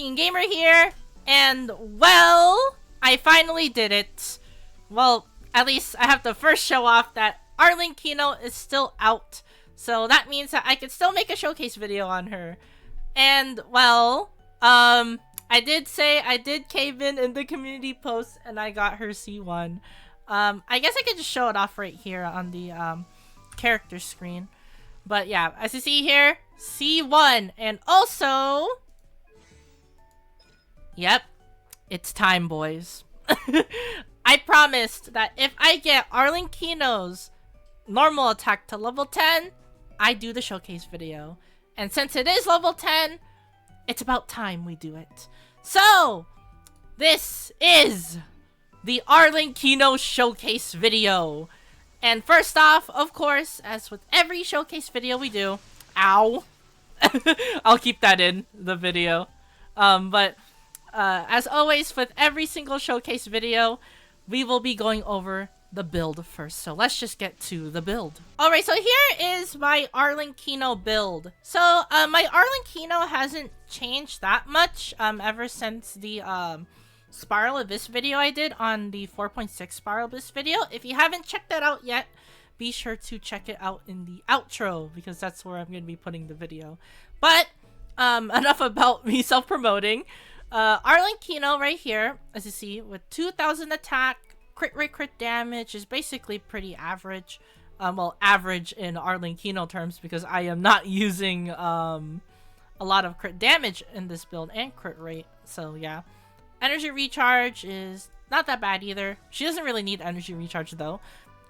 Teen Gamer here, and well, I finally did it. Well, at least I have to first show off that Arlecchino is still out, so that means that I can still make a showcase video on her. And well, I did say I did cave in the community post, and I got her C1. I guess I could just show it off right here on the character screen. But yeah, as you see here, C1, and also, yep, it's time, boys. I promised that if I get Arlecchino's normal attack to level 10, I do the showcase video. And since it is level 10, it's about time we do it. So, this is the Arlecchino showcase video. And first off, of course, as with every showcase video we do, ow, I'll keep that in the video. But as always, with every single showcase video, we will be going over the build first. So let's just get to the build. Alright, so here is my Arlecchino build. So my Arlecchino hasn't changed that much ever since the Spiral Abyss video I did on the 4.6 Spiral Abyss video. If you haven't checked that out yet, be sure to check it out in the outro, because that's where I'm going to be putting the video. But enough about me self-promoting. Arlecchino right here, as you see, with 2000 attack, crit rate, crit damage is basically pretty average. Well, average in Arlecchino terms, because I am not using a lot of crit damage in this build and crit rate. So yeah. Energy recharge is not that bad either. She doesn't really need energy recharge though.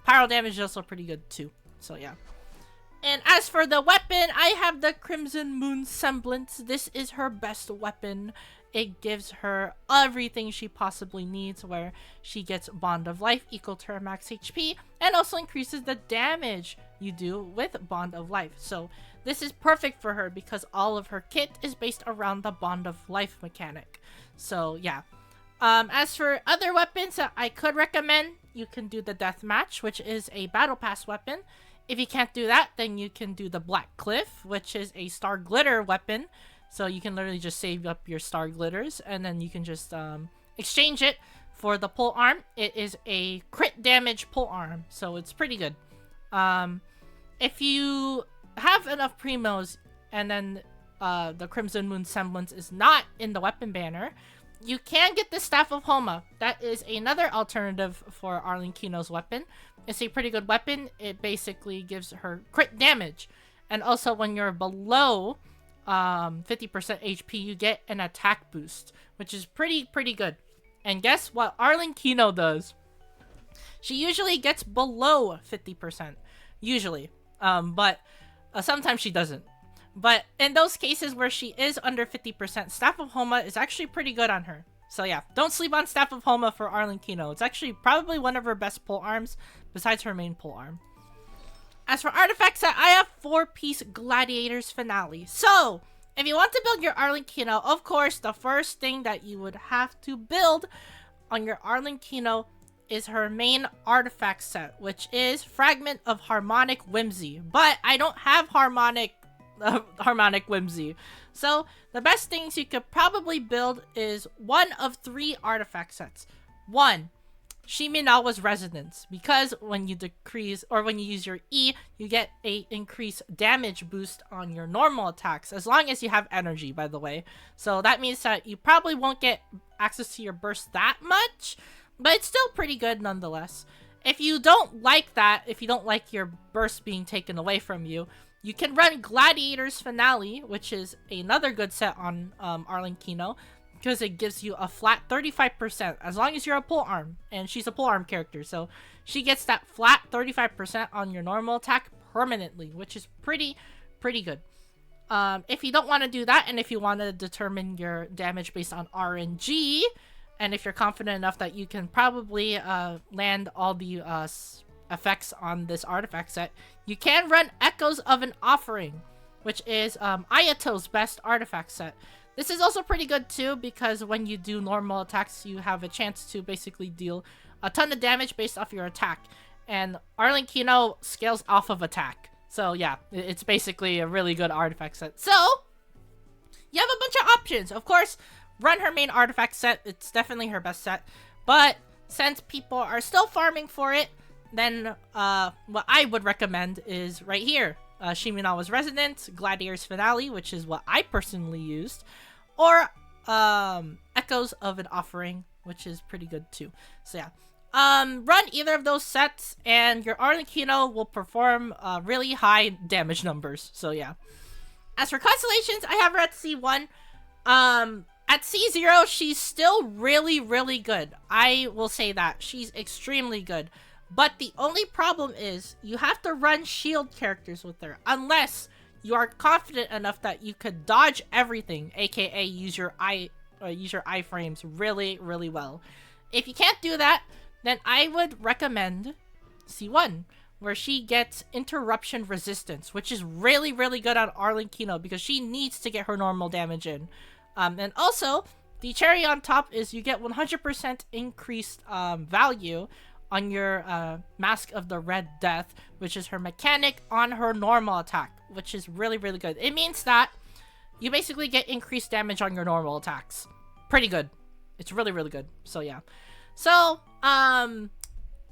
Pyro damage is also pretty good too. So yeah. And as for the weapon, I have the Crimson Moon Semblance. This is her best weapon. It gives her everything she possibly needs, where she gets Bond of Life equal to her max HP, and also increases the damage you do with Bond of Life. So this is perfect for her because all of her kit is based around the Bond of Life mechanic. So yeah. As for other weapons that I could recommend, you can do the Deathmatch, which is a Battle Pass weapon. If you can't do that, then you can do the Black Cliff, which is a Star Glitter weapon. So you can literally just save up your Star Glitters, and then you can just exchange it for the Pole Arm. It is a crit damage Pole Arm, so it's pretty good. If you have enough primos, and then the Crimson Moon Semblance is not in the weapon banner, you can get the Staff of Homa. That is another alternative for Arlecchino's weapon. It's a pretty good weapon. It basically gives her crit damage. And also when you're below 50% HP, you get an attack boost, which is pretty good. And guess what Arlecchino does? She usually gets below 50%. Usually. But sometimes she doesn't. But in those cases where she is under 50%, Staff of Homa is actually pretty good on her. So yeah, don't sleep on Staff of Homa for Arlecchino. It's actually probably one of her best pole arms, besides her main pole arm. As for artifacts, I have 4-piece Gladiator's Finale. So, if you want to build your Arlecchino, of course, the first thing that you would have to build on your Arlecchino is her main artifact set, which is Fragment of Harmonic Whimsy. But I don't have Harmonic Whimsy. So the best things you could probably build is one of 3 artifact sets. 1, Shiminawa's Resonance, because when you decrease or when you use your E, you get a increased damage boost on your normal attacks, as long as you have energy, by the way. So that means that you probably won't get access to your burst that much, but it's still pretty good nonetheless. If you don't like that, if you don't like your burst being taken away from you, you can run Gladiator's Finale, which is another good set on Arlecchino, because it gives you a flat 35%, as long as you're a pole arm, and she's a pole arm character, so she gets that flat 35% on your normal attack permanently, which is pretty good. If you don't want to do that, and if you want to determine your damage based on RNG, and if you're confident enough that you can probably land all the effects on this artifact set, you can run Echoes of an Offering, which is Ayato's best artifact set. This is also pretty good too, because when you do normal attacks, you have a chance to basically deal a ton of damage based off your attack. And Arlecchino scales off of attack. So yeah, it's basically a really good artifact set. So, you have a bunch of options. Of course, run her main artifact set. It's definitely her best set. But since people are still farming for it, then what I would recommend is right here. Shiminawa's Resonance, Gladiator's Finale, which is what I personally used. Or Echoes of an Offering, which is pretty good too. So yeah. Run either of those sets and your Arlecchino will perform really high damage numbers. So yeah. As for Constellations, I have her at C1. At C0, she's still really, really good. I will say that. She's extremely good. But the only problem is you have to run shield characters with her. Unless you are confident enough that you could dodge everything, aka use your iframes really, really well. If you can't do that, then I would recommend C1, where she gets interruption resistance, which is really, really good on Arlecchino because she needs to get her normal damage in. And also, the cherry on top is you get 100% increased value on your Mask of the Red Death, which is her mechanic on her normal attack, which is really, really good. It means that you basically get increased damage on your normal attacks. Pretty good. It's really, really good. So yeah. So,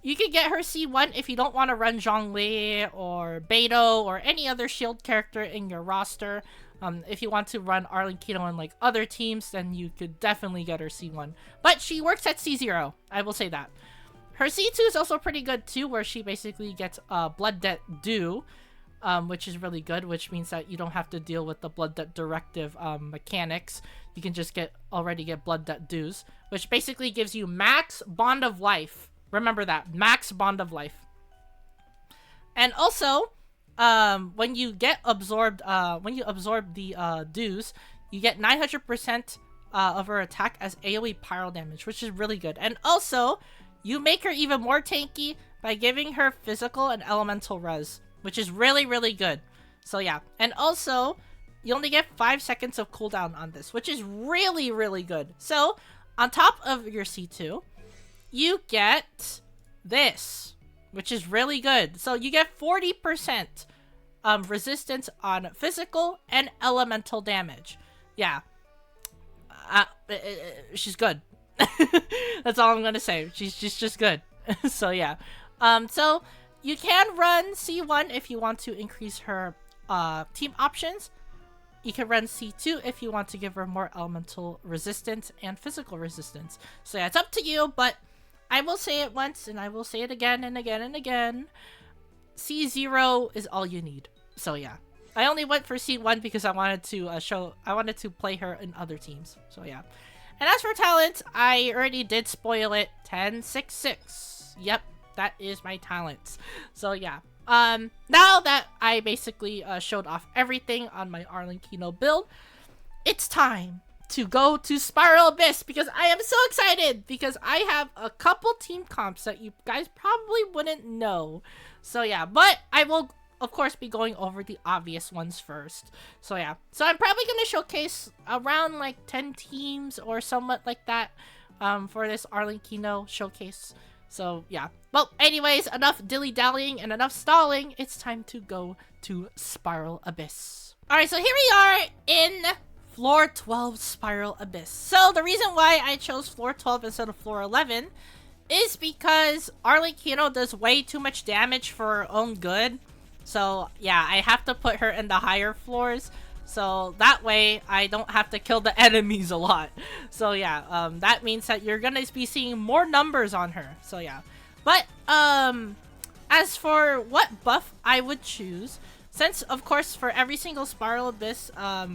you can get her C1 if you don't want to run Zhongli or Beidou or any other shield character in your roster. If you want to run Arlecchino on like other teams, then you could definitely get her C1. But she works at C0, I will say that. Her C2 is also pretty good too, where she basically gets Blood Debt Due, which is really good, which means that you don't have to deal with the Blood Debt Directive mechanics. You can just already get Blood Debt Dues, which basically gives you max Bond of Life. Remember that, max Bond of Life. And also, when you get absorbed, when you absorb the dues, you get 900% of her attack as AoE pyro damage, which is really good. And also, you make her even more tanky by giving her physical and elemental res, which is really, really good. So yeah, and also, you only get 5 seconds of cooldown on this, which is really, really good. So, on top of your C2, you get this, which is really good. So you get 40% resistance on physical and elemental damage. Yeah. She's good. That's all I'm gonna say. She's just good. So yeah. So you can run C1 if you want to increase her team options. You can run C2 if you want to give her more elemental resistance and physical resistance. So yeah, it's up to you, but I will say it once and I will say it again and again and again. C0 is all you need. So yeah. I only went for C1 because I wanted to play her in other teams. So yeah. And as for talents, I already did spoil it. 10-6-6. Yep, that is my talents. So yeah. Now that I basically showed off everything on my Arlecchino build, it's time to go to Spiral Abyss because I am so excited because I have a couple team comps that you guys probably wouldn't know. So yeah, but I will of course be going over the obvious ones first. So yeah, so I'm probably going to showcase around like 10 teams or somewhat like that for this Arlecchino showcase. So yeah, well anyways, enough dilly-dallying and enough stalling. It's time to go to Spiral Abyss. Alright, so here we are in Floor 12 Spiral Abyss. So the reason why I chose Floor 12 instead of Floor 11 is because Arlecchino does way too much damage for her own good. So yeah, I have to put her in the higher floors. So that way I don't have to kill the enemies a lot. So yeah, that means that you're gonna be seeing more numbers on her. So yeah. But as for what buff I would choose, since of course for every single Spiral Abyss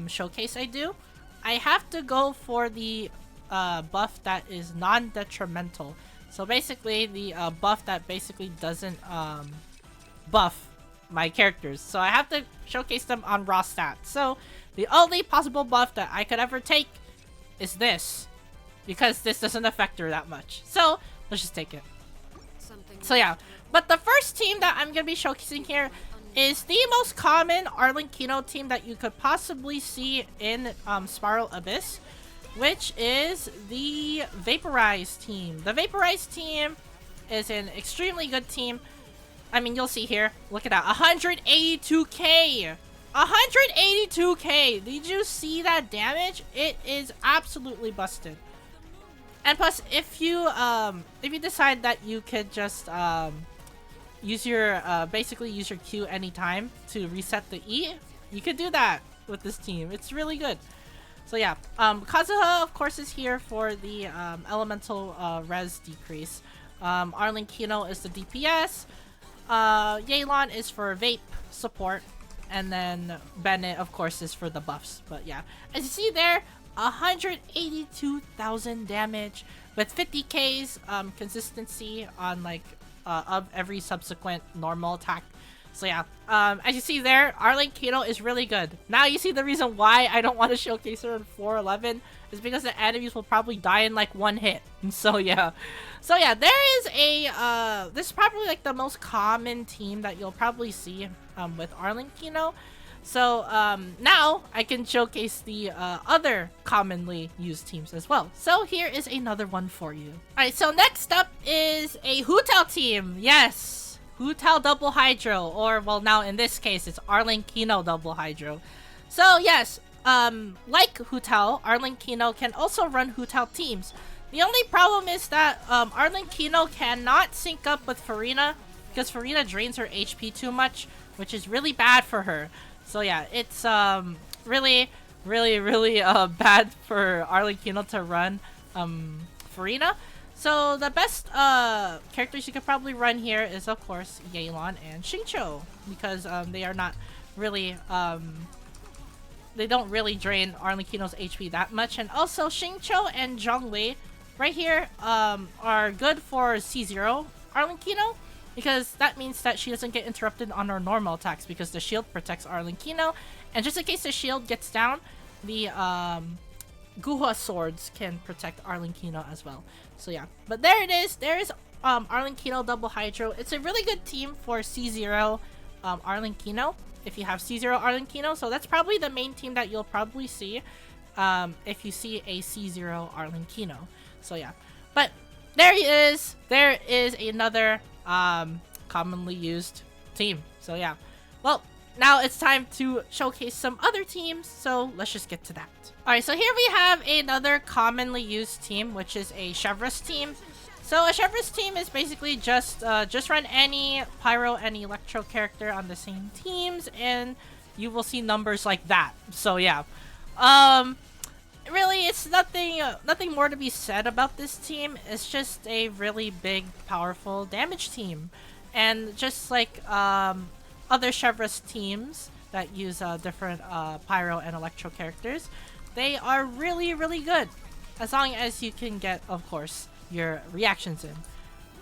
showcase I do, I have to go for the buff that is non-detrimental. So basically the buff that basically doesn't buff my characters. So I have to showcase them on raw stats. So the only possible buff that I could ever take is this, because this doesn't affect her that much. So let's just take it. So yeah, but the first team that I'm gonna be showcasing here is the most common Arlecchino team that you could possibly see in Spiral Abyss, which is the Vaporize team. The Vaporize team is an extremely good team. I mean, you'll see here. Look at that. 182k 182k. Did you see that damage? It is absolutely busted. And plus, if you decide that you could just use your basically use your Q anytime to reset the E, you could do that with this team. It's really good. So yeah, Kazuha of course is here for the elemental res decrease. Arlecchino is the DPS. Yelan is for Vape support, and then Bennett of course is for the buffs. But yeah, as you see there, 182,000 damage with 50k's consistency on like of every subsequent normal attack. So yeah, as you see there, Arlecchino is really good. Now you see the reason why I don't want to showcase her in 411 is because the enemies will probably die in like one hit. So yeah, there is a this is probably like the most common team that you'll probably see with Arlecchino. So now I can showcase the other commonly used teams as well. So here is another one for you. Alright, so next up is a Hu Tao team. Yes, Hu Tao Double Hydro, or well now in this case it's Arlecchino Double Hydro. So yes, like Hu Tao, Arlecchino can also run Hu Tao teams. The only problem is that Arlecchino cannot sync up with Furina because Furina drains her HP too much, which is really bad for her. So yeah, it's really bad for Arlecchino to run Furina. So the best characters you could probably run here is of course Yelan and Xingqiu, because they are not really they don't really drain Arlecchino's HP that much. And also Xingqiu and Zhongli right here are good for C0 Arlecchino, because that means that she doesn't get interrupted on her normal attacks because the shield protects Arlecchino. And just in case the shield gets down, the Guhua swords can protect Arlecchino as well. So yeah, but there it is. There is Arlecchino Double Hydro. It's a really good team for C0 Arlecchino if you have C0 Arlecchino. So that's probably the main team that you'll probably see if you see a C0 Arlecchino. So yeah, but there he is. There is another commonly used team. So yeah, well, now it's time to showcase some other teams, so let's just get to that. Alright, so here we have another commonly used team, which is a Chevreuse team. So a Chevreuse team is basically just run any Pyro and Electro character on the same teams, and you will see numbers like that. So yeah, really, it's nothing more to be said about this team. It's just a really big, powerful damage team. And just like other Chevreuse teams that use different Pyro and Electro characters, they are really good, as long as you can get, of course, your reactions in.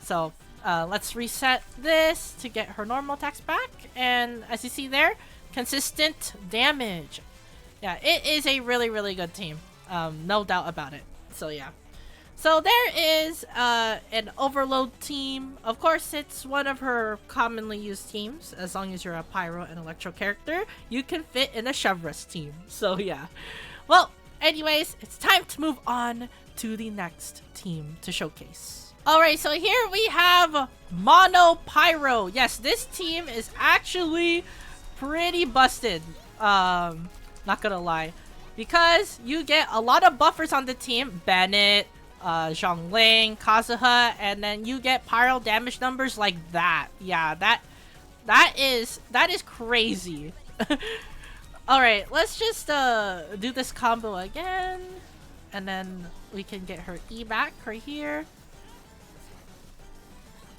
So let's reset this to get her normal attacks back. And as you see there, consistent damage. Yeah, it is a really good team. No doubt about it. So yeah. So there is an Overload team. Of course, it's one of her commonly used teams. As long as you're a Pyro and Electro character, you can fit in a Chevreuse team. So yeah. Well, anyways, it's time to move on to the next team to showcase. Alright, so here we have Mono Pyro. Yes, this team is actually pretty busted. Not gonna lie. Because you get a lot of buffers on the team. Bennett, Zhongling, Kazuha, and then you get Pyro damage numbers like that. Yeah, that is crazy. Alright, let's just do this combo again. And then we can get her E back right here.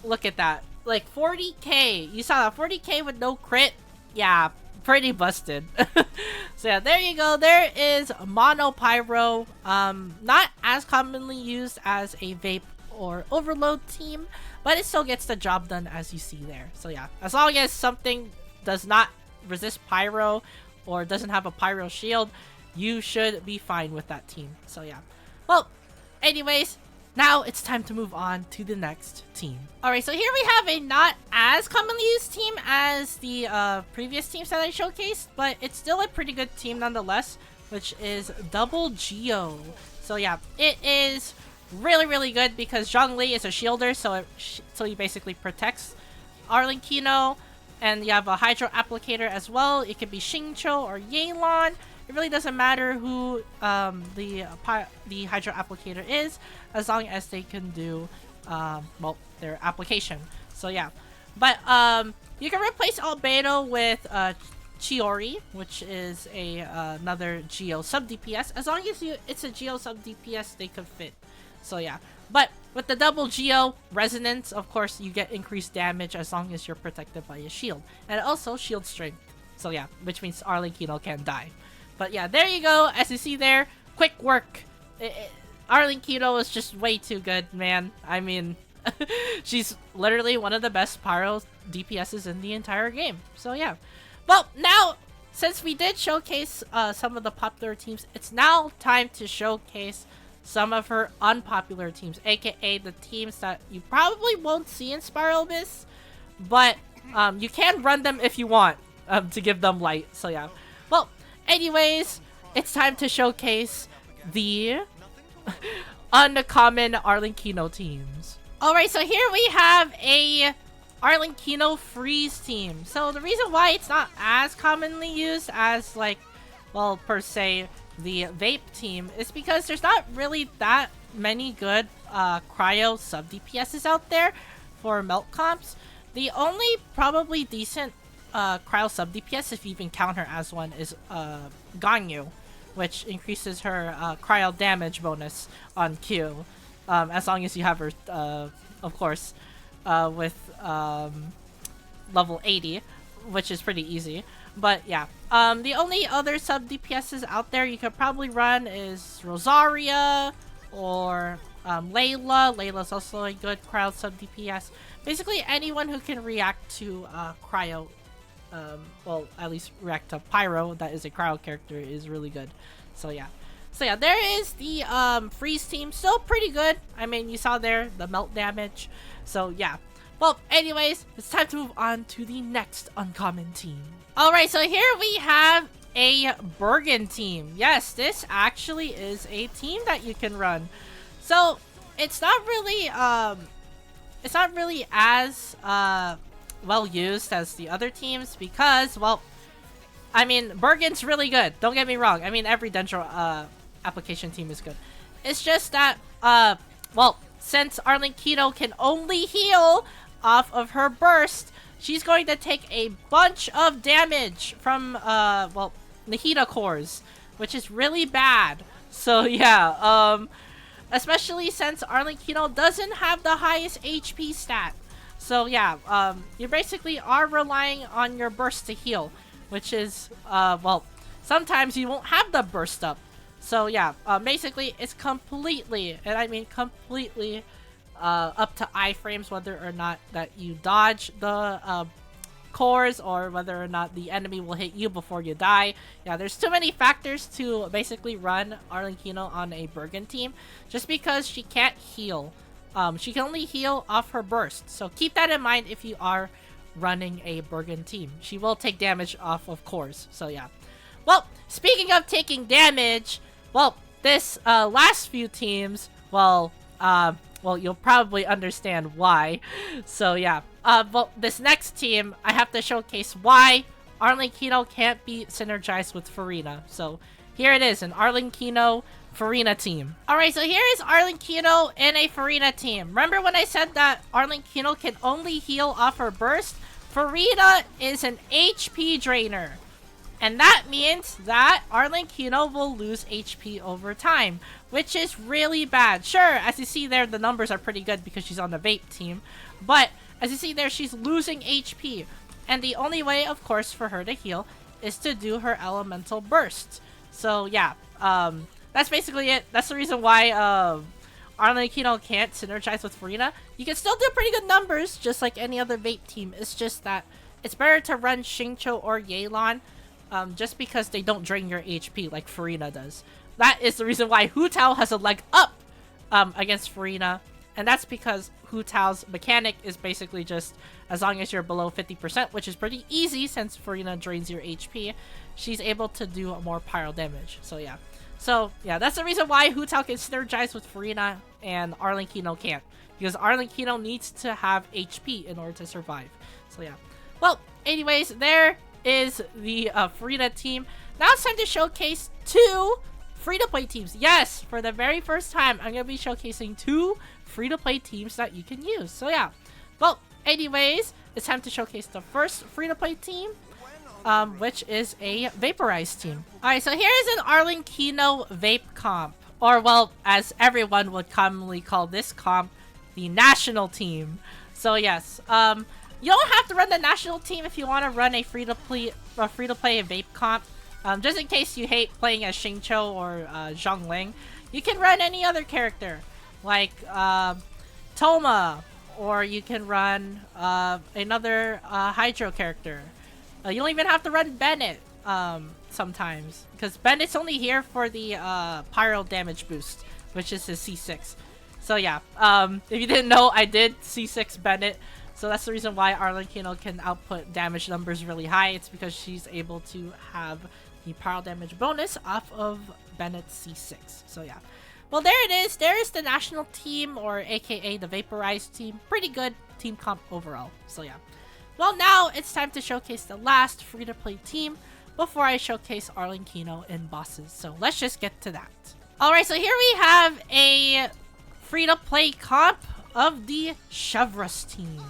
Look at that. Like 40k. You saw that 40k with no crit? Yeah, pretty busted. So yeah, there you go. There is Mono Pyro. Not as commonly used as a Vape or Overload team, but it still gets the job done, as you see there. So yeah, as long as something does not resist Pyro or doesn't have a Pyro shield, you should be fine with that team. So yeah. Well, anyways, now it's time to move on to the next team. Alright, so here we have a not as commonly used team as the previous teams that I showcased, but it's still a pretty good team nonetheless, which is Double Geo. So yeah, it is really good because Zhongli is a shielder, so he basically protects Arlecchino. And you have a Hydro Applicator as well. It could be Xingqiu or Yelan. It really doesn't matter who the Hydro Applicator is, as long as they can do well, their application. So yeah, but you can replace Albedo with Chiori, which is another Geo sub DPS. As long as it's a Geo sub DPS, they could fit. So yeah, but with the double Geo resonance, of course, you get increased damage as long as you're protected by a shield, and also shield strength. So yeah, which means Arlecchino can die. But yeah, there you go. As you see there, quick work. Arlecchino is just way too good, man. I mean, she's literally one of the best Pyro DPSs in the entire game. So yeah. Well, now, since we did showcase some of the popular teams, it's now time to showcase some of her unpopular teams, aka the teams that you probably won't see in Spiral Abyss, but you can run them if you want to give them light. So yeah. Well, anyways, it's time to showcase the uncommon Arlecchino teams. Alright, so here we have a Arlecchino Freeze team. So the reason why it's not as commonly used as, like, well, per se, the Vape team is because there's not really that many good cryo sub DPSs out there for melt comps. The only probably decent cryo sub DPS, if you even count her as one, is Ganyu, which increases her cryo damage bonus on Q, as long as you have her, of course, with level 80, which is pretty easy. But yeah, the only other sub DPSs out there you could probably run is Rosaria or Layla. Layla's also a good cryo sub DPS. Basically anyone who can react to cryo, well, at least react to Pyro, that is a cryo character, is really good. So yeah. So yeah, there is the Freeze team. Still pretty good. I mean, you saw there the melt damage. So yeah. Well, anyways, it's time to move on to the next uncommon team. Alright, so here we have a Burgeon Team. Yes, this actually is a team that you can run. So it's not really as well used as the other teams because, well, I mean, Burgen's really good. Don't get me wrong. I mean, every Dendro application team is good. It's just that, well, since Arlecchino can only heal off of her burst, she's going to take a bunch of damage from, well, Nahida cores, which is really bad. So yeah, especially since Arlecchino doesn't have the highest HP stat. So yeah, you basically are relying on your burst to heal, which is, well, sometimes you won't have the burst up. So yeah, basically it's completely, and I mean completely, up to iframes whether or not that you dodge the cores or whether or not the enemy will hit you before you die. Yeah, there's too many factors to basically run Arlecchino on a Burgeon team just because she can't heal. She can only heal off her burst. So keep that in mind if you are running a Burgeon team. She will take damage off of cores. So yeah. Well, speaking of taking damage, well, this last few teams, well, you'll probably understand why. So yeah, well, this next team, I have to showcase why Arlecchino can't be synergized with Furina. So here it is, an Arlecchino Furina team. Alright, so here is Arlecchino in a Furina team. Remember when I said that Arlecchino can only heal off her burst? Furina is an HP drainer. And that means that Arlecchino will lose HP over time, which is really bad. Sure, as you see there, the numbers are pretty good because she's on the Vape team. But as you see there, she's losing HP. And the only way, of course, for her to heal is to do her elemental burst. So yeah, that's basically it. That's the reason why Arlecchino can't synergize with Furina. You can still do pretty good numbers, just like any other Vape team. It's just that it's better to run Xingqiu or Yelan, just because they don't drain your HP like Furina does. That is the reason why Hu Tao has a leg up against Furina, and that's because Hu Tao's mechanic is basically just as long as you're below 50%, which is pretty easy since Furina drains your HP, she's able to do more pyro damage. So yeah. So yeah, that's the reason why Hu Tao can synergize with Furina and Arlecchino can't. Because Arlecchino needs to have HP in order to survive. So yeah. Well, anyways, there is the Furina team. Now it's time to showcase 2 free-to-play teams. Yes, for the very first time, I'm going to be showcasing 2 free-to-play teams that you can use. So yeah. Well, anyways, it's time to showcase the first free-to-play team, which is a Vaporize team. Alright, so here is an Arlecchino Vape comp. Or, well, as everyone would commonly call this comp, the national team. So yes, you don't have to run the national team if you want to run a free-to-play Vape comp. Just in case you hate playing as Xingqiu or Zhongling, you can run any other character, like Toma, or you can run another Hydro character. You don't even have to run Bennett sometimes, because Bennett's only here for the Pyro damage boost, which is his C6. So yeah, if you didn't know, I did C6 Bennett. So that's the reason why Arlecchino can output damage numbers really high. It's because she's able to have the Pyro damage bonus off of Bennett's C6. So yeah. Well, there it is. There is the national team, or aka the Vaporize team. Pretty good team comp overall. So yeah. Well, now it's time to showcase the last free-to-play team before I showcase Arlecchino in bosses. So let's just get to that. Alright, so here we have a free-to-play comp of the Chevreuse team.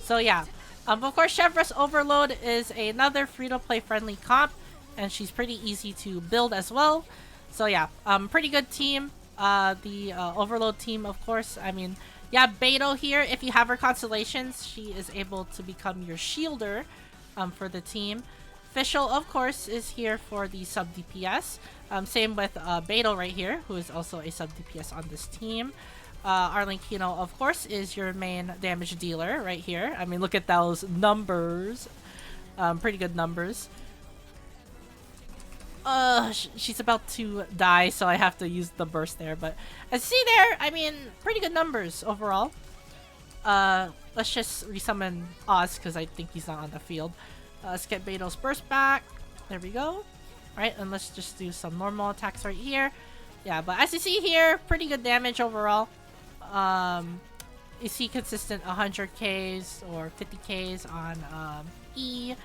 So yeah, of course Chevreuse Overload is another free-to-play friendly comp, and she's pretty easy to build as well. So yeah, pretty good team. The Overload team, of course, I mean, yeah, Beto here, if you have her constellations, she is able to become your shielder for the team. Fischl, of course, is here for the sub DPS. Same with Beto right here, who is also a sub DPS on this team. Arlecchino, of course, is your main damage dealer right here. I mean, look at those numbers. Pretty good numbers. She's about to die, so I have to use the burst there. But as you see there, I mean, pretty good numbers overall. Let's just resummon Oz, because I think he's not on the field. Let's get Beto's burst back. There we go. Alright, and let's just do some normal attacks right here. Yeah, but as you see here, pretty good damage overall. You see consistent 100Ks or 50Ks on E.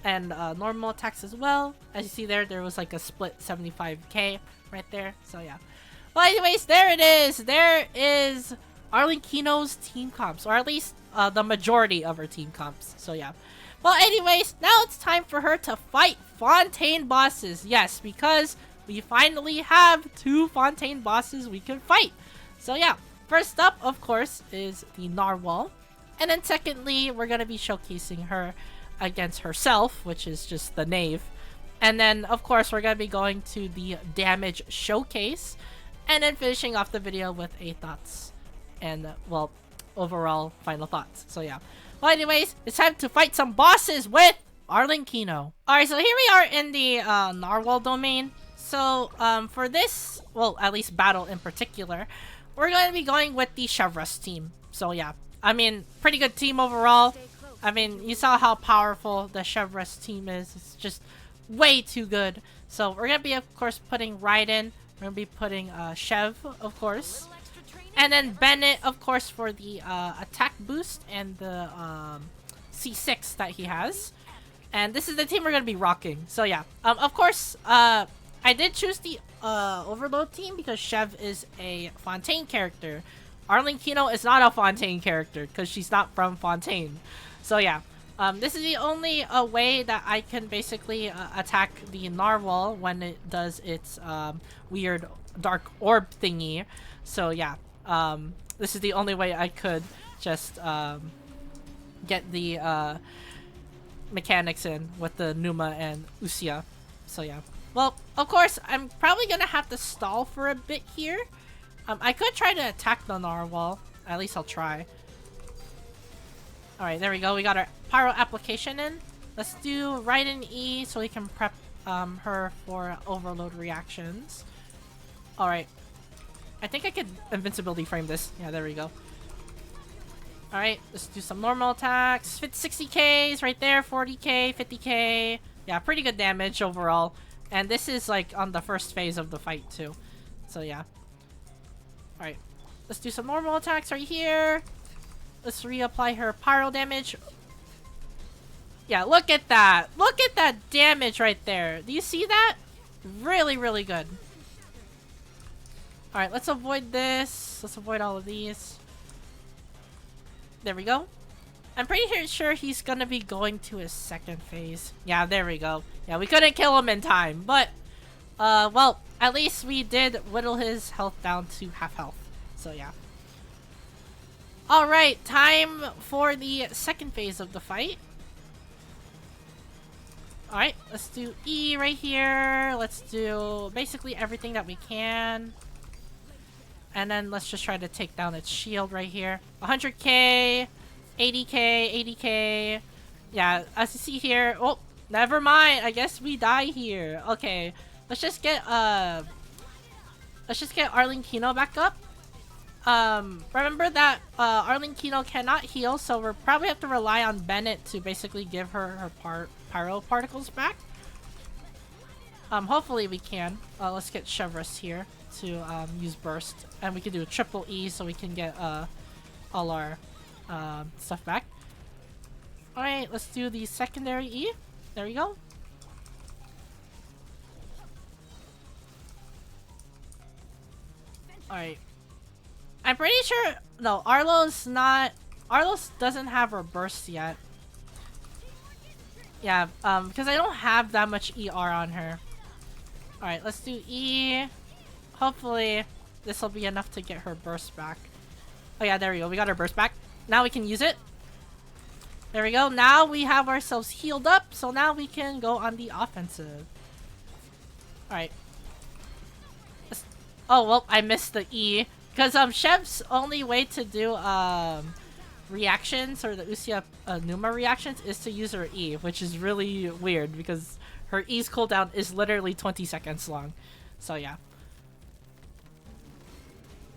And normal attacks as well. As you see there was like a split 75k right there. So yeah. Well, anyways, there it is. There is Arlecchino's team comps, or at least the majority of her team comps. So yeah. Well, anyways, now it's time for her to fight Fontaine bosses. Yes, because we finally have 2 Fontaine bosses we can fight. So yeah. First up, of course, is the Narwhal. And then secondly, we're going to be showcasing her against herself, which is just the Knave. And then, of course, we're going to be going to the damage showcase. And then finishing off the video with a thoughts. And, well, overall final thoughts. So yeah. Well, anyways, it's time to fight some bosses with Arlecchino. Alright, so here we are in the Narwhal domain. So, for this, well, at least battle in particular, we're going to be going with the Chevreuse team. So yeah, I mean, pretty good team overall. I mean, you saw how powerful the Chevreuse team is. It's just way too good. So we're going to be, of course, putting Raiden. We're going to be putting Chev, of course. And then Bennett, of course, for the attack boost and the C6 that he has. And this is the team we're going to be rocking. So yeah, of course, I did choose the Overload team because Chev is a Fontaine character. Arlecchino is not a Fontaine character because she's not from Fontaine. So yeah, this is the only way that I can basically attack the Narwhal when it does its weird dark orb thingy. So yeah, this is the only way I could just get the mechanics in with the Numa and Usia. So yeah. Well, of course, I'm probably gonna have to stall for a bit here. I could try to attack the Narwhal. At least I'll try. Alright, there we go. We got our Pyro application in. Let's do Raiden E so we can prep her for overload reactions. Alright. I think I could invincibility frame this. Yeah, there we go. Alright, let's do some normal attacks. 60Ks right there. 40k, 50k. Yeah, pretty good damage overall. And this is like on the first phase of the fight too. So yeah. Alright. Let's do some normal attacks right here. Let's reapply her Pyro damage. Yeah, look at that. Look at that damage right there. Do you see that? Really, really good. Alright, let's avoid this. Let's avoid all of these. There we go. I'm pretty sure he's gonna be going to his second phase. Yeah, there we go. Yeah, we couldn't kill him in time, but well, at least we did whittle his health down to half health. So yeah. Alright, time for the second phase of the fight. Alright, let's do E right here. Let's do basically everything that we can. And then let's just try to take down its shield right here. 100k, 80k, 80k. Yeah, as you see here. Oh, never mind. I guess we die here. Okay, let's just get Arlecchino back up. Remember that Arlecchino cannot heal, so we'll probably have to rely on Bennett to basically give her Pyro particles back. Hopefully we can. Let's get Chevrolet here to use burst, and we can do a triple E so we can get all our stuff back. Alright, let's do the secondary E. There we go. Alright. I'm pretty sure no, Arlo's doesn't have her burst yet. Yeah, because I don't have that much ER on her. Alright, let's do E. Hopefully, this will be enough to get her burst back. Oh yeah, there we go. We got her burst back. Now we can use it. There we go. Now we have ourselves healed up, so now we can go on the offensive. Alright. Oh, well, I missed the E. Because Chev's only way to do reactions, or the Usia Numa reactions, is to use her E, which is really weird because her E's cooldown is literally 20 seconds long. So yeah.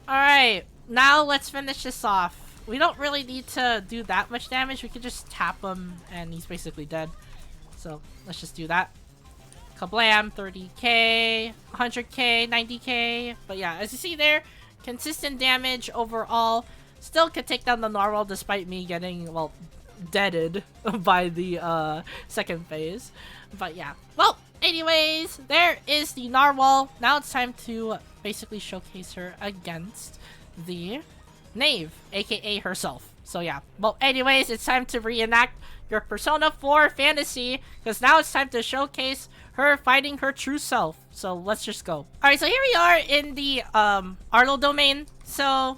Alright, now let's finish this off. We don't really need to do that much damage. We could just tap him and he's basically dead. So let's just do that. Kablam, 30k, 100k, 90k. But yeah, as you see there, consistent damage overall. Still could take down the Narwhal despite me getting, well, deaded by the second phase. But yeah. Well, anyways, there is the Narwhal. Now it's time to basically showcase her against the Knave, aka herself. So yeah. Well, anyways, it's time to reenact your Persona 4 fantasy, because now it's time to showcase her fighting her true self. So let's just go. Alright, so here we are in the Arlo domain. So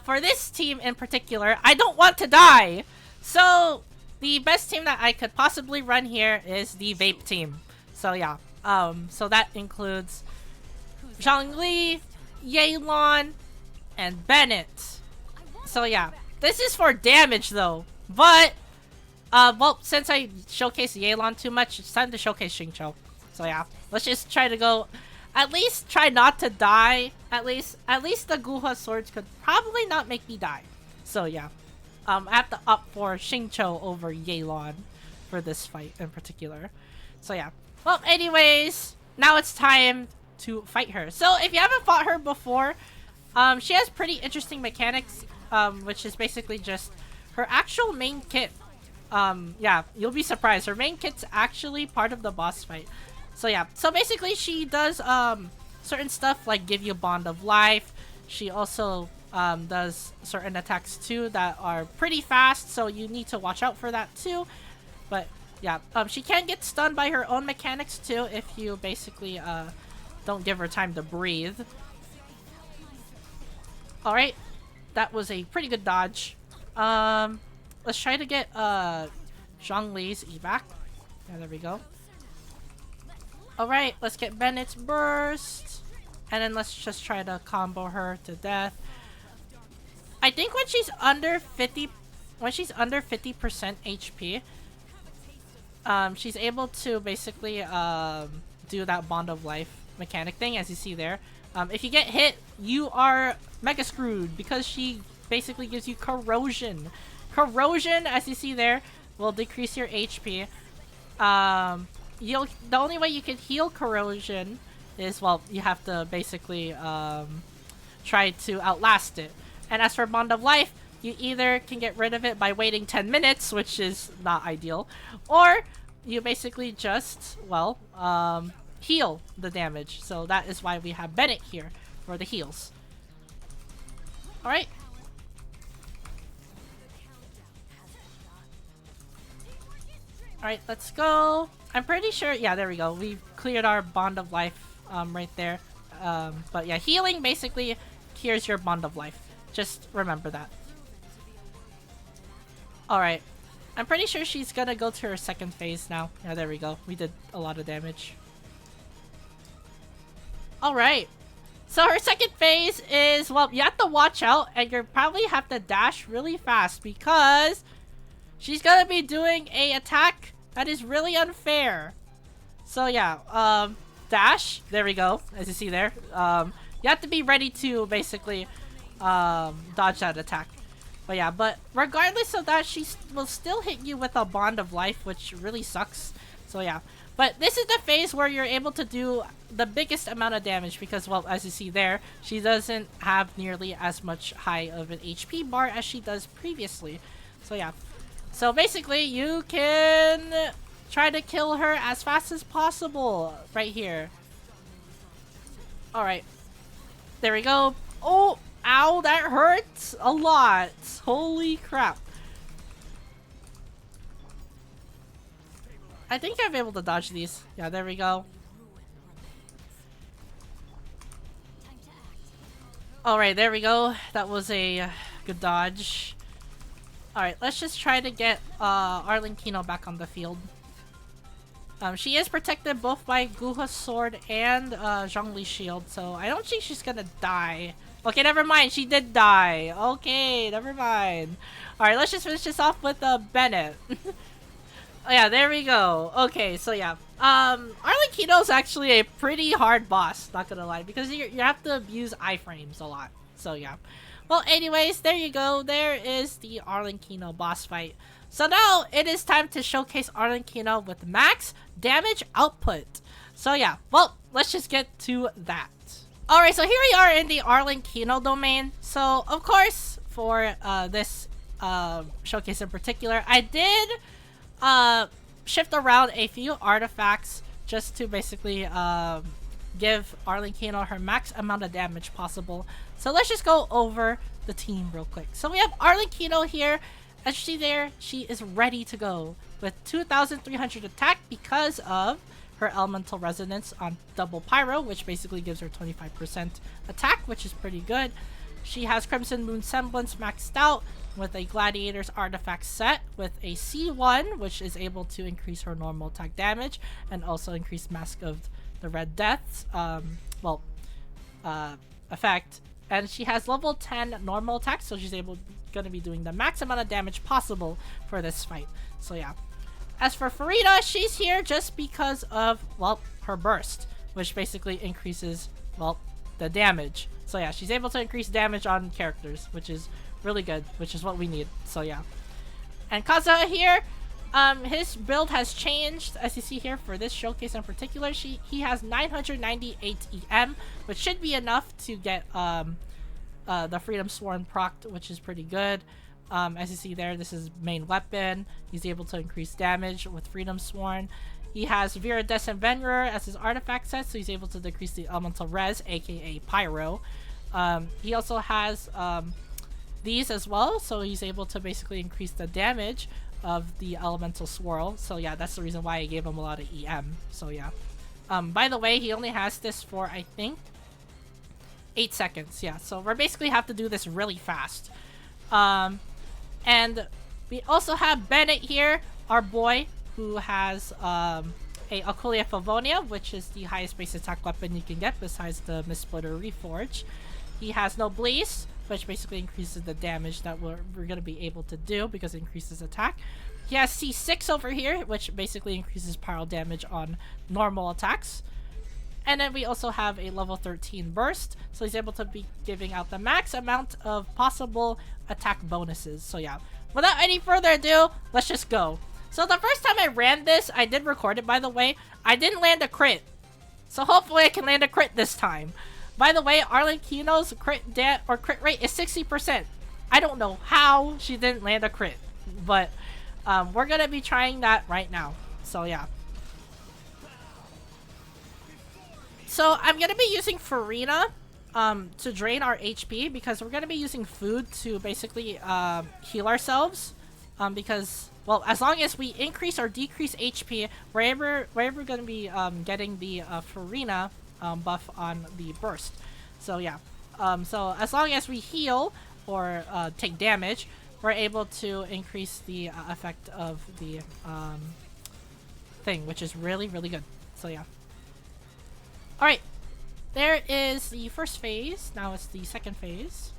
for this team in particular, I don't want to die. So the best team that I could possibly run here is the Vape team. So yeah. So that includes Zhongli, Yelan, and Bennett. So yeah. This is for damage though. But well, since I showcased Yelan too much, it's time to showcase Xingqiu. So yeah, let's just try to go, at least try not to die. At least the Guhua swords could probably not make me die. So yeah, I have to opt for Xingqiu over Yelan for this fight in particular. So yeah, well, anyways, now it's time to fight her. So if you haven't fought her before, she has pretty interesting mechanics, which is basically just her actual main kit. Yeah, you'll be surprised. Her main kit's actually part of the boss fight. So yeah, so basically she does certain stuff like give you Bond of Life. She also does certain attacks too that are pretty fast, so you need to watch out for that too. But yeah, she can get stunned by her own mechanics too if you basically don't give her time to breathe. Alright, that was a pretty good dodge. Let's try to get Zhongli's E back. Yeah, there we go. Alright, let's get Bennett's burst. And then let's just try to combo her to death. I think when she's under 50% HP, she's able to basically do that Bond of Life mechanic thing, as you see there. If you get hit, you are mega screwed because she basically gives you corrosion. Corrosion, as you see there, will decrease your HP. The only way you can heal corrosion is, well, you have to basically try to outlast it. And as for Bond of Life, you either can get rid of it by waiting 10 minutes, which is not ideal, or you basically just, well, heal the damage. So that is why we have Bennett here for the heals. Alright. Alright, let's go. I'm pretty sure, yeah, there we go. We've cleared our Bond of Life right there. But yeah, healing basically cures your Bond of Life. Just remember that. Alright. I'm pretty sure she's gonna go to her second phase now. Yeah, there we go. We did a lot of damage. Alright. So her second phase is, well, you have to watch out and you probably have to dash really fast because she's gonna be doing a attack that is really unfair. So yeah, dash. There we go. As you see there. You have to be ready to basically dodge that attack. But yeah, but regardless of that, she will still hit you with a Bond of Life, which really sucks. So yeah. But this is the phase where you're able to do the biggest amount of damage because, well, as you see there, she doesn't have nearly as much high of an HP bar as she does previously. So yeah. So basically, you can try to kill her as fast as possible right here. Alright. There we go. Oh, ow, that hurts a lot. Holy crap. I think I'm able to dodge these. Yeah, there we go. Alright, there we go. That was a good dodge. Alright, let's just try to get Arlecchino back on the field. She is protected both by Guha's sword and Zhongli's shield, so I don't think she's gonna die. Okay, never mind. She did die. Okay, never mind. Alright, let's just finish this off with Bennett. Oh yeah, there we go. Okay, so yeah. Arlecchino's actually a pretty hard boss, not gonna lie, because you have to use iframes a lot. So yeah. Well, anyways, there you go. There is the Arlecchino boss fight. So now it is time to showcase Arlecchino with max damage output. So yeah, well, let's just get to that. Alright, so here we are in the Arlecchino domain. So, of course, for this showcase in particular, I did shift around a few artifacts just to basically give Arlecchino her max amount of damage possible. So let's just go over the team real quick. So we have Arlecchino here. As you see there, she is ready to go with 2,300 attack because of her elemental resonance on double pyro, which basically gives her 25% attack, which is pretty good. She has Crimson Moon Semblance maxed out with a Gladiator's artifact set with a C1, which is able to increase her normal attack damage and also increase Mask of the Red Death's effect. And she has level 10 normal attack, so she's gonna be doing the max amount of damage possible for this fight. So yeah. As for Furina, she's here just because of, well, her burst, which basically increases, well, the damage. So yeah, she's able to increase damage on characters, which is really good, which is what we need. So yeah. And Kaza here, his build has changed, as you see here for this showcase in particular. He has 998 EM, which should be enough to get the Freedom Sworn procced, which is pretty good. As you see there, this is main weapon. He's able to increase damage with Freedom Sworn. He has Viridescent Venerer as his artifact set, so he's able to decrease the elemental res, aka Pyro. He also has these as well, so he's able to basically increase the damage of the elemental swirl. So yeah, that's the reason why I gave him a lot of EM. So yeah. By the way, he only has this for, I think, 8 seconds. Yeah, so we basically have to do this really fast. And we also have Bennett here, our boy, who has a Oculia Favonia, which is the highest base attack weapon you can get besides the Mistsplitter Reforge. He has no Bleeze, which basically increases the damage that we're going to be able to do because it increases attack. He has C6 over here, which basically increases pyro damage on normal attacks. And then we also have a level 13 burst, so he's able to be giving out the max amount of possible attack bonuses. So yeah, without any further ado, let's just go. So the first time I ran this, I did record it by the way, I didn't land a crit. So hopefully I can land a crit this time. By the way, Arlecchino's crit rate is 60%. I don't know how she didn't land a crit, but we're gonna be trying that right now. So yeah. So I'm gonna be using Furina to drain our HP because we're gonna be using food to basically heal ourselves. Because, well, as long as we increase or decrease HP, we're gonna be getting the Furina buff on the burst. So yeah. So as long as we heal or take damage, we're able to increase the effect of the thing, which is really, really good. So yeah. Alright, there is the first phase. Now it's the second phase.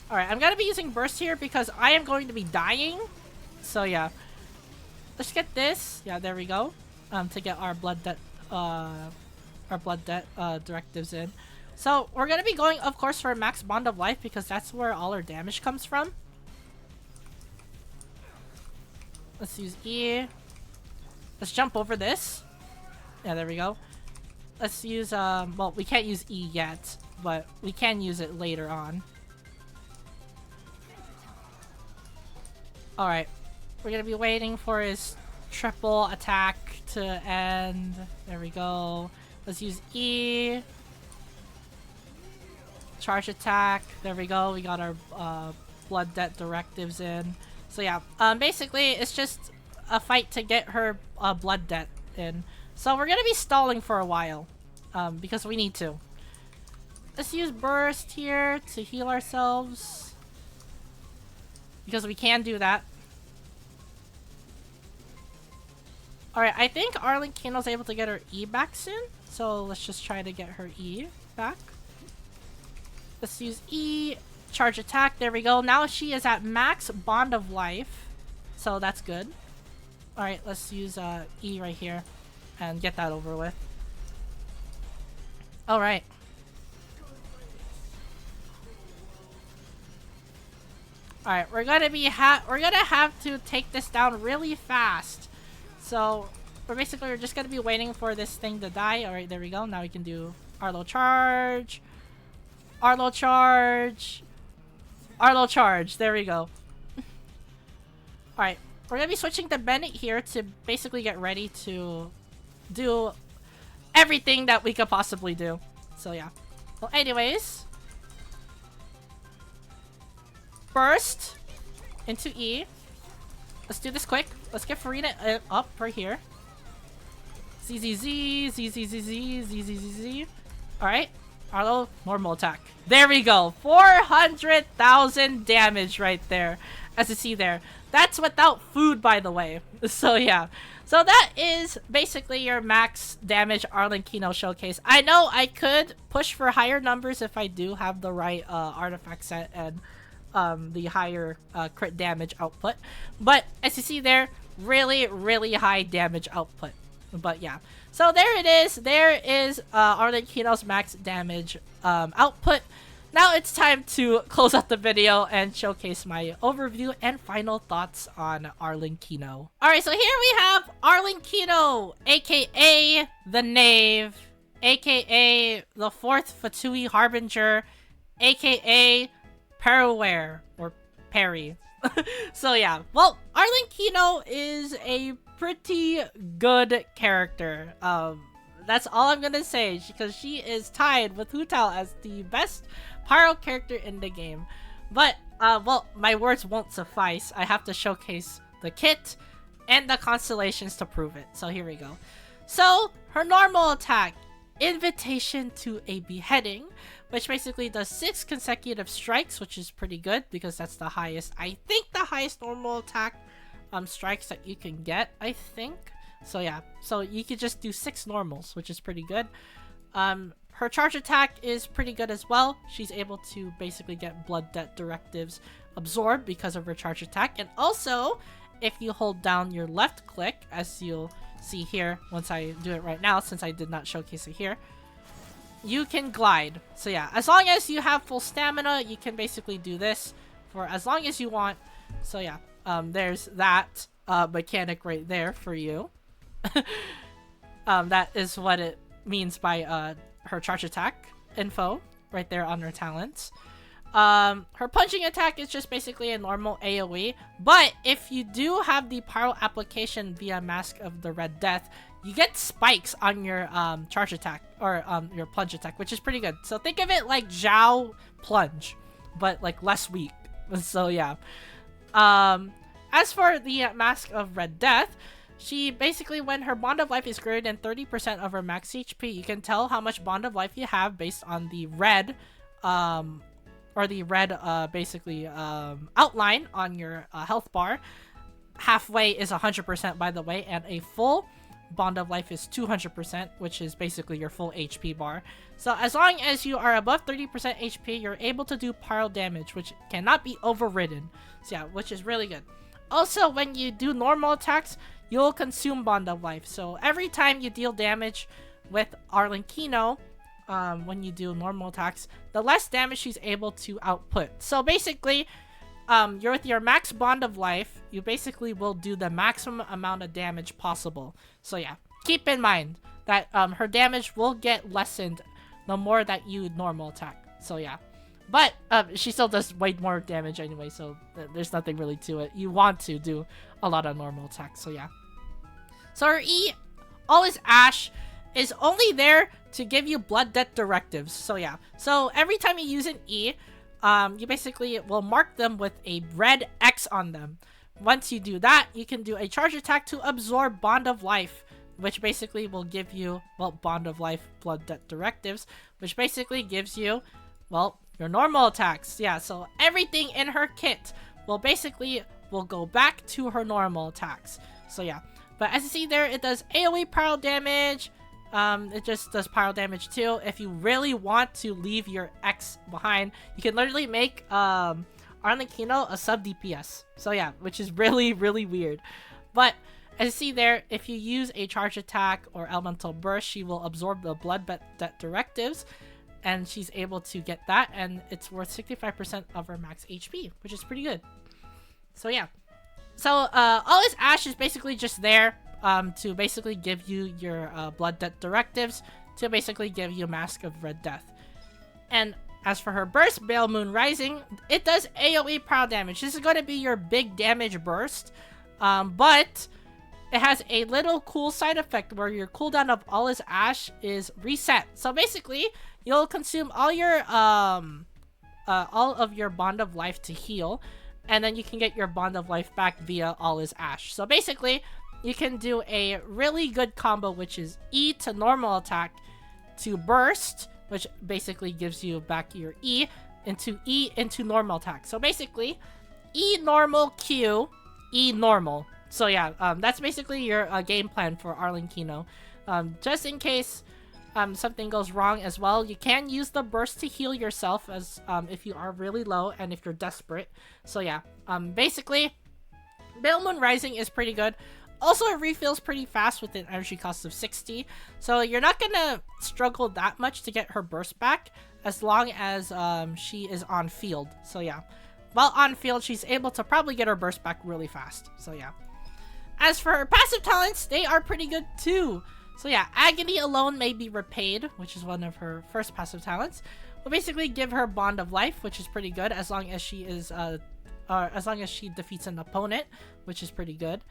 Alright, I'm gonna be using burst here because I am going to be dying. So yeah. Let's get this. Yeah, there we go. To get our blood debt directives in. So we're gonna be going, of course, for max bond of life because that's where all our damage comes from. Let's use E. Let's jump over this. Yeah, there we go. Let's use well, we can't use E yet, but we can use it later on. Alright. We're gonna be waiting for his triple attack to end. There we go. Let's use E. Charge attack. There we go. We got our blood debt directives in. So yeah, basically it's just a fight to get her blood debt in. So we're gonna be stalling for a while because we need to. Let's use burst here to heal ourselves because we can do that. Alright, I think Arlecchino's able to get her E back soon. So let's just try to get her E back. Let's use E, charge attack, there we go. Now she is at max bond of life. So that's good. Alright, let's use E right here and get that over with. Alright. Alright, we're gonna have to take this down really fast. So we're just gonna be waiting for this thing to die. Alright, there we go. Now we can do Arlo charge. Arlo charge. Arlo charge. There we go. Alright. We're gonna be switching to Bennett here to basically get ready to do everything that we could possibly do. So yeah. Well, anyways. Burst into E. Let's do this quick. Let's get Furina up right here. ZZZ, ZZZZ, ZZZZ. Alright. Arlo, normal attack. There we go. 400,000 damage right there. As you see there. That's without food, by the way. So yeah. So that is basically your max damage Arlecchino showcase. I know I could push for higher numbers if I do have the right artifact set and the higher crit damage output. But as you see there, really, really high damage output. But yeah. So there it is. There is Arlecchino's max damage output. Now it's time to close out the video and showcase my overview and final thoughts on Arlecchino. Alright, so here we have Arlecchino, aka the Knave, aka the 4th Fatui Harbinger, aka Pyro or Perry. So yeah, well, Arlecchino is a pretty good character. That's all I'm gonna say because she is tied with Hu Tao as the best Pyro character in the game. But well, my words won't suffice. I have to showcase the kit and the constellations to prove it. So here we go. So her normal attack, Invitation to a Beheading, which basically does 6 consecutive strikes, which is pretty good because that's the highest, I think the highest normal attack strikes that you can get, I think. So yeah, so you could just do 6 normals, which is pretty good. Her charge attack is pretty good as well. She's able to basically get blood debt directives absorbed because of her charge attack. And also, if you hold down your left click, as you'll see here once I do it right now, since I did not showcase it here, you can glide. So yeah, as long as you have full stamina, you can basically do this for as long as you want. So yeah, there's that mechanic right there for you. That is what it means by her charge attack info right there on her talents. Her punching attack is just basically a normal AoE, but if you do have the Pyro application via Mask of the Red Death, you get spikes on your charge attack, or your plunge attack, which is pretty good. So think of it like Zhao plunge, but like less weak. So yeah. As for the Mask of Red Death, she basically, when her Bond of Life is greater than 30% of her max HP, you can tell how much Bond of Life you have based on the red, basically, outline on your health bar. Halfway is 100%, by the way, and a full Bond of Life is 200%, which is basically your full HP bar. So as long as you are above 30% HP, you're able to do pyro damage, which cannot be overridden. So yeah, which is really good. Also, when you do normal attacks, you'll consume Bond of Life. So every time you deal damage with Arlecchino, when you do normal attacks, the less damage she's able to output. So basically, you're with your max Bond of Life, you basically will do the maximum amount of damage possible. So yeah, keep in mind that her damage will get lessened the more that you normal attack. So yeah. But she still does way more damage anyway, so there's nothing really to it. You want to do a lot of normal attacks, so yeah. So her E, All is Ash, is only there to give you blood death directives. So yeah. So every time you use an E, you basically will mark them with a red X on them. Once you do that, you can do a charge attack to absorb Bond of Life, which basically will give you, well, Bond of Life blood death directives, which basically gives you, well, your normal attacks. Yeah, so everything in her kit will go back to her normal attacks. So yeah. But as you see there, it does AoE pyro damage. It just does pyro damage too. If you really want to leave your X behind, you can literally make Arlecchino a sub DPS. So yeah, which is really, really weird. But as you see there, if you use a charge attack or elemental burst, she will absorb the blood death directives. And she's able to get that, and it's worth 65% of her max HP, which is pretty good. So yeah. So all this Ash is basically just there to basically give you your blood death directives, to basically give you Mask of Red Death. And as for her burst, Pale Moon Rising, it does AoE pyro damage. This is going to be your big damage burst, but it has a little cool side effect where your cooldown of all this Ash is reset. So basically, you'll consume all your all of your Bond of Life to heal, and then you can get your Bond of Life back via All is Ash. So basically, you can do a really good combo, which is E to normal attack to burst, which basically gives you back your E into normal attack. So basically, E normal Q, E normal. So yeah, that's basically your game plan for Arlecchino. Just in case something goes wrong as well, you can use the burst to heal yourself as if you are really low and if you're desperate. So yeah, basically, Pale Moon Rising is pretty good. Also, it refills pretty fast with an energy cost of 60. So you're not gonna struggle that much to get her burst back as long as she is on field. So yeah, while on field, she's able to probably get her burst back really fast. So yeah. As for her passive talents, they are pretty good too. So yeah, Agony alone may be repaid, which is one of her first passive talents. Will basically give her Bond of Life, which is pretty good as long as she is as long as she defeats an opponent, which is pretty good.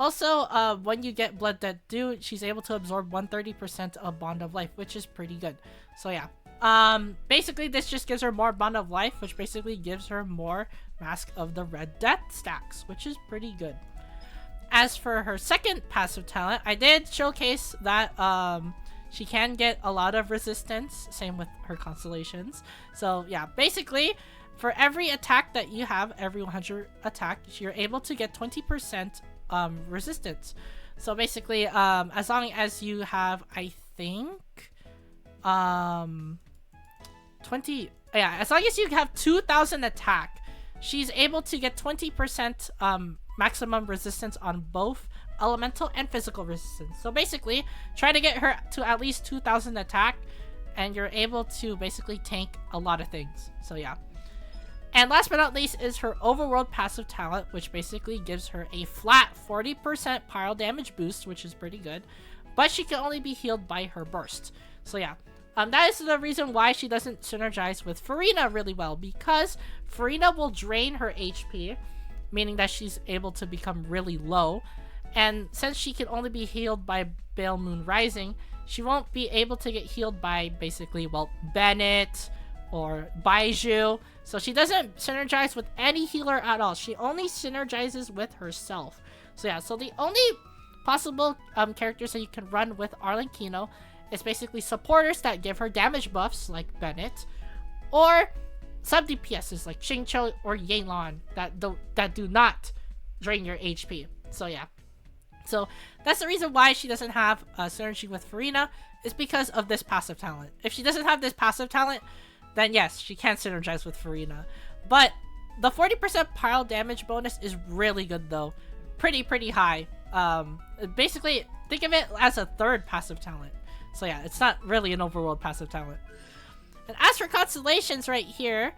Also, when you get Blood Death Due, she's able to absorb 130% of Bond of Life, which is pretty good. So yeah, basically this just gives her more Bond of Life, which basically gives her more Mask of the Red Death stacks, which is pretty good. As for her second passive talent, I did showcase that she can get a lot of resistance, same with her constellations. So yeah, basically, for every attack that you have, every 100 attack, you're able to get 20% resistance. So basically, as long as you have, I think, 20, yeah, as long as you have 2,000 attack, she's able to get 20% maximum resistance on both elemental and physical resistance. So basically, try to get her to at least 2,000 attack, and you're able to basically tank a lot of things. So yeah. And last but not least is her overworld passive talent, which basically gives her a flat 40% pyro damage boost, which is pretty good. But she can only be healed by her burst. So yeah. That is the reason why she doesn't synergize with Furina really well, because Furina will drain her HP, meaning that she's able to become really low. And since she can only be healed by Pale Moon Rising, she won't be able to get healed by basically, well, Bennett or Baiju. So she doesn't synergize with any healer at all. She only synergizes with herself. So yeah, so the only possible characters that you can run with Arlecchino is basically supporters that give her damage buffs like Bennett, or sub DPSs like Xingqiu or Yelan that do not drain your HP. So yeah. So that's the reason why she doesn't have a synergy with Furina, is because of this passive talent. If she doesn't have this passive talent, then yes, she can synergize with Furina. But the 40% pile damage bonus is really good though. Pretty high. Basically, think of it as a third passive talent. So yeah, it's not really an overworld passive talent. And as for constellations right here,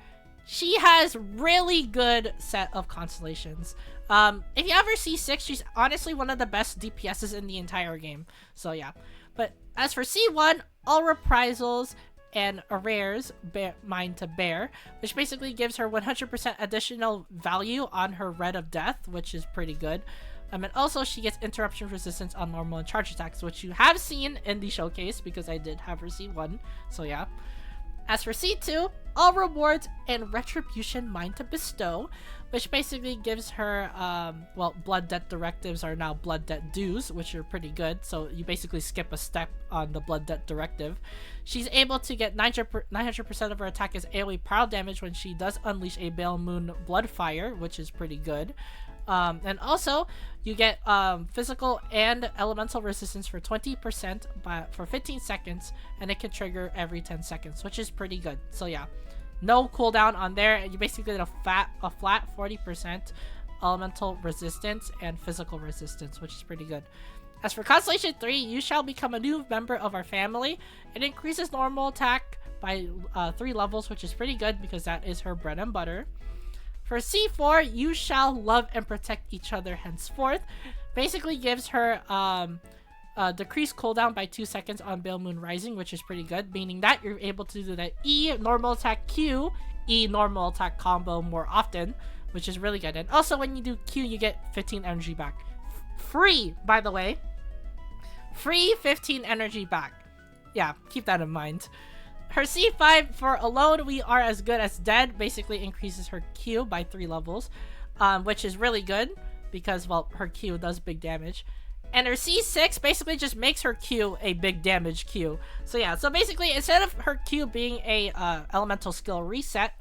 she has really good set of constellations. If you ever see C6, she's honestly one of the best DPSs in the entire game. So yeah. But as for C1, all reprisals and arrays mine to bear, which basically gives her 100% additional value on her Red of Death, which is pretty good. And also she gets interruption resistance on normal and charge attacks, which you have seen in the showcase because I did have her C1. So yeah. As for C2, all rewards and retribution mine to bestow, which basically gives her, well, blood debt directives are now blood debt dues, which are pretty good. So you basically skip a step on the blood debt directive. She's able to get 900% of her attack as AoE pile damage when she does unleash a Pale Moon Bloodfire, which is pretty good. And also, you get physical and elemental resistance for 20% for 15 seconds, and it can trigger every 10 seconds, which is pretty good. So yeah, no cooldown on there. You basically get a flat 40% elemental resistance and physical resistance, which is pretty good. As for Constellation 3, you shall become a new member of our family. It increases normal attack by 3 levels, which is pretty good because that is her bread and butter. For C4, you shall love and protect each other henceforth. Basically gives her decreased cooldown by 2 seconds on Pale Moon Rising, which is pretty good, meaning that you're able to do that E normal attack Q, E normal attack combo more often, which is really good. And also when you do Q, you get 15 energy back. Free, by the way. Free 15 energy back. Yeah, keep that in mind. Her C5 for Alone We Are As Good As Dead basically increases her Q by 3 levels, which is really good because, well, her Q does big damage. And her C6 basically just makes her Q a big damage Q. So yeah, so basically instead of her Q being a elemental skill reset,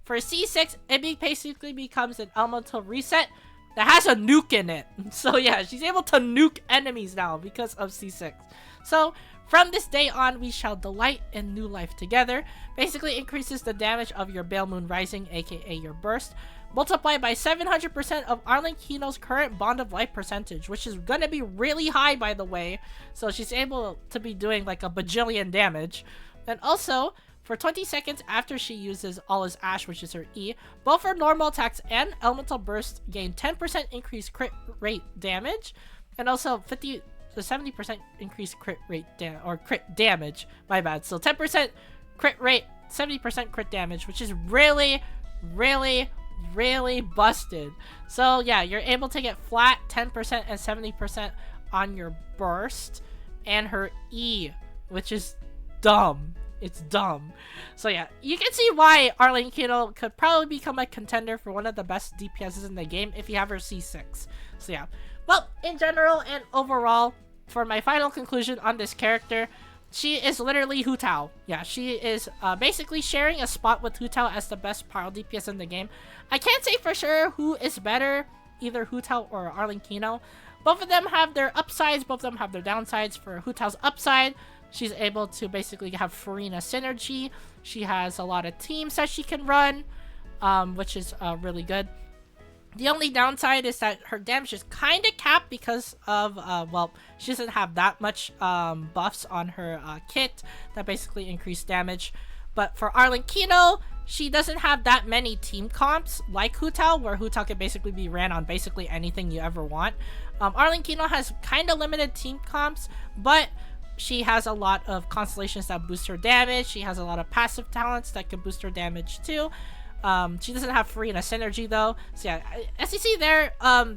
for C6 it basically becomes an elemental reset that has a nuke in it. So yeah, she's able to nuke enemies now because of C6. So from this day on, we shall delight in new life together. Basically increases the damage of your Pale Moon Rising, aka your burst, multiplied by 700% of Arlecchino's current Bond of Life percentage, which is gonna be really high, by the way. So she's able to be doing like a bajillion damage. And also, for 20 seconds after she uses All Is Ash, which is her E, both her normal attacks and elemental burst gain 10% increased crit rate damage, and also 70% increased crit rate crit damage. My bad. So 10% crit rate, 70% crit damage, which is really busted. So yeah, you're able to get flat 10% and 70% on your burst and her E, which is dumb. It's dumb. So yeah, you can see why Arlecchino could probably become a contender for one of the best DPSs in the game if you have her C6. So yeah. Well, in general and overall, for my final conclusion on this character, she is literally Hu Tao. Yeah, she is basically sharing a spot with Hu Tao as the best pile DPS in the game. I can't say for sure who is better, either Hu Tao or Arlecchino. Both of them have their upsides, both of them have their downsides. For Hu Tao's upside, she's able to basically have Furina synergy. She has a lot of teams that she can run, which is really good. The only downside is that her damage is kind of capped because of, well, she doesn't have that much buffs on her kit that basically increase damage. But for Arlecchino, she doesn't have that many team comps like Hu Tao, where Hu Tao can basically be ran on basically anything you ever want. Arlecchino has kind of limited team comps, but she has a lot of constellations that boost her damage. She has a lot of passive talents that can boost her damage too. She doesn't have Furina synergy though. So yeah, as you see there,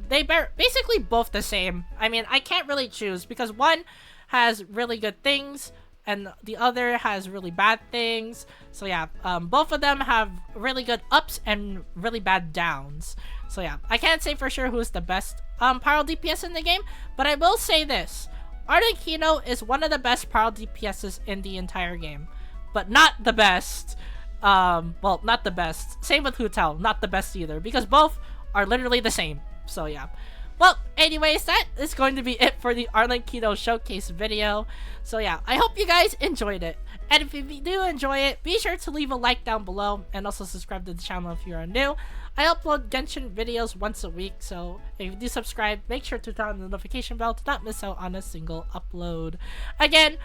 they bear basically both the same. I mean, I can't really choose because one has really good things and the other has really bad things. So yeah, both of them have really good ups and really bad downs. So yeah, I can't say for sure who's the best Pyro DPS in the game, but I will say this. Arlecchino is one of the best Pyro DPSs in the entire game, but not the best. Well, not the best. Same with Hu Tao, not the best either, because both are literally the same. So yeah. Well, anyways, that is going to be it for the Arlecchino showcase video. So yeah, I hope you guys enjoyed it. And if you do enjoy it, be sure to leave a like down below and also subscribe to the channel if you are new. I upload Genshin videos once a week, so if you do subscribe, make sure to turn on the notification bell to not miss out on a single upload. Again,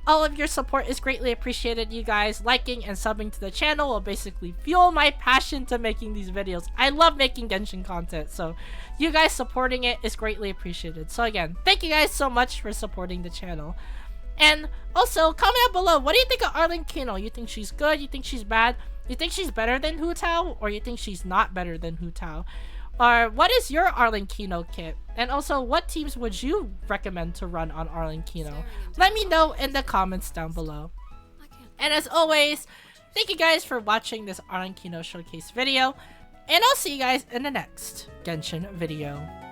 all of your support is greatly appreciated. You guys liking and subbing to the channel will basically fuel my passion to making these videos. I love making Genshin content, so you guys supporting it is greatly appreciated. So again, thank you guys so much for supporting the channel. And also, comment down below, what do you think of Arlecchino? You think she's good? You think she's bad? You think she's better than Hu Tao? Or you think she's not better than Hu Tao? Or what is your Arlecchino kit? And also, what teams would you recommend to run on Arlecchino? Let me know in the comments down below. And as always, thank you guys for watching this Arlecchino showcase video. And I'll see you guys in the next Genshin video.